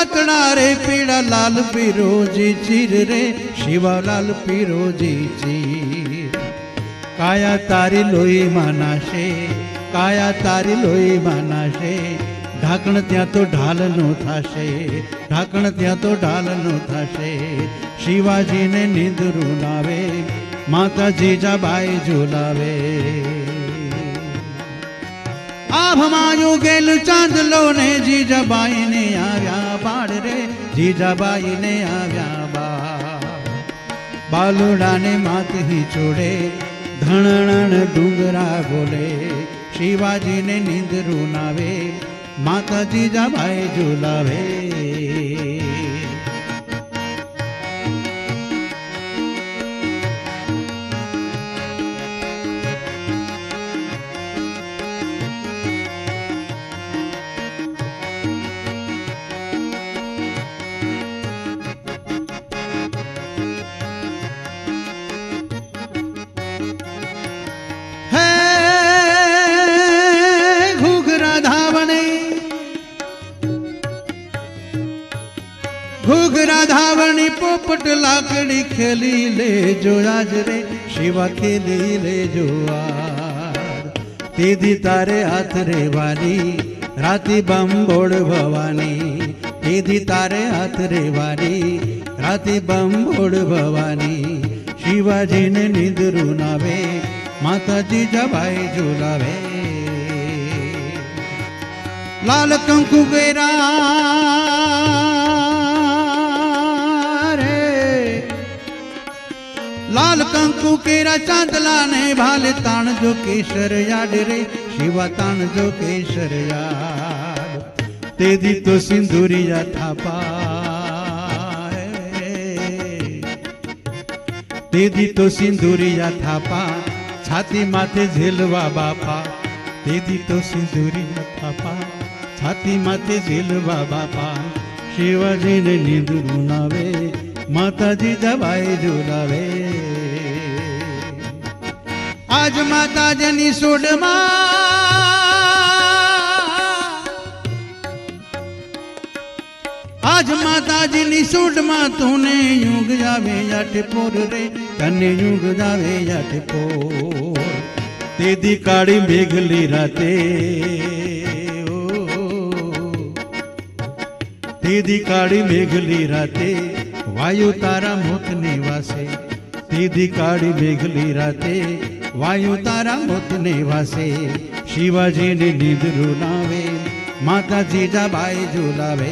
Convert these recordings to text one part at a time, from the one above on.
पातड़ा रे पीड़ा लाल पीरोजी चीर रे शिवा लाल पीरोजी चीर काया तारी लोई मानाशे काया तारी लोई मानाशे ढाकण त्या तो ढाल नो थाशे ढाकण त्या तो ढाल नो थाशे शिवाजी ने निंदरू नावे माता जीजाबाई झूलावे आभमायु गेल चांदलो ने जीजाबाई ने आव्या बाड़ रे जीजाबाई ने आव्या बालुड़ा ने मात ही छोड़े धणण डूंगरा बोले शिवाजी ने निंदरू नावे माता जीजाबाई झूलावे घूघरा धावणी पोपट लाकड़ी खेली ले जो आज रे शिवा खेली ले जो आज तेदी तारे हाथ रे वाली राती बंबोड़ भवानी तेदी तारे हाथ रे वाली राती बंबोड़ भवानी शिवाजी ने निंदरू नावे माता जीजाबाई झूलावे लाल कंकु गेरा लाल कंकु केरा चांदला ने भाले तान जो केसर याद रे शिवा तान जो केसर याद तेदी तो सिंदूरिया थापा तेदी तो सिंदूरिया थापा छाती माथे झेलवा बापा तेदी तो सिंदूरिया थापा छाती माथे झेलवा बापा शिवाजी ने निंदरू नावे माता जीजाबाई झूलावे आज माता जनी सोडमा आज माता जनी सोडमा तूने युग जावे याट पोर रे कने युग जावे याट पोर तेदी काड़ी मेघली राते तेदी काड़ी मेघली राते वायु तारा मोत निवासे तेदी काड़ी मेघली राते वायु तारा मोत निवासे शिवाजी ने निंदरू नावे माता जीजाबाई झूलावे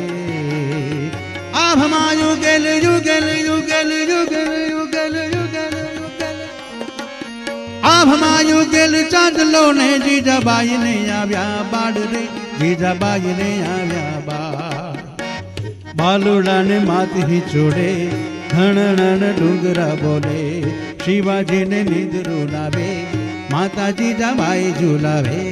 आभमा युगल युगल युगल युगल युगल युगल युगल आभमा युगल चांदलो ने जीजाबाई ने आव्या बाड़ रे जीजाबाई ने आव्या बाड़ बालुड़ा ने मात ही छोड़े धणण डूंगरा बोले शिवाजी ने निंदरू नावे माता जीजाबाई झूलावे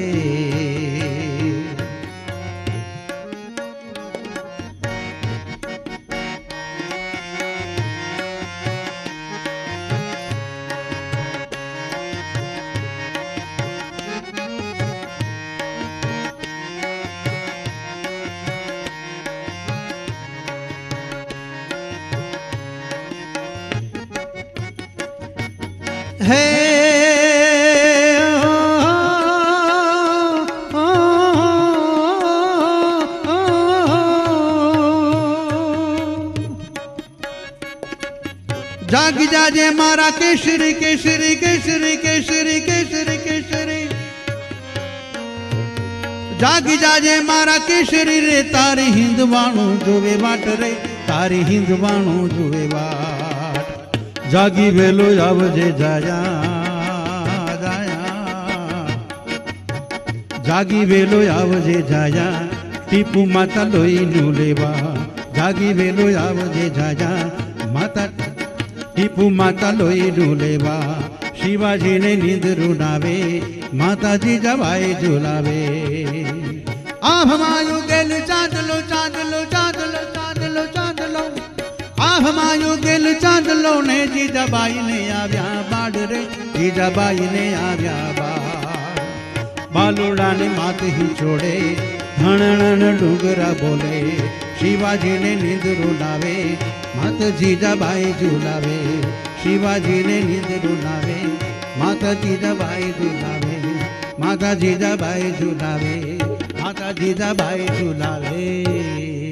हे जाग जाजे मारा केसरी केसरी केसरी केसरी केसरी केसरी जाग जाजे मारा केसरी रे तारी हिंदवाणु जोवे बाट रे तारी हिंदवाणु जोवे बाट जागी वेलो आवजे जाया जाया जागी वेलो आवजे जाया टीपू माता लोई नु लेवा जागी वेलो आवजे जाया माता टीपू माता लोई नु लेवा शिवाजी ने निंदरू नावे माता जीजाबाई झूलावे आभमायु गेल चांदलो चांदलो चांदलो चांदलो चांदलो आभमायु गेल चांदलो ने जीजाबाई ने आव्या बाड़ रे जीजाबाई ने आव्या बाड़ बालुड़ा ने मात ही छोड़े ધણણ ડુંગરા બોલે શિવાજીને નિંદરું લાવે માતા જીજાબાઈ ઝુલાવે શિવાજીને નિંદરું લાવે માતા જીજાબાઈ ઝુલાવે માતા જીજાબાઈ ઝુલાવે માતા જીજાબાઈ ઝુલાવે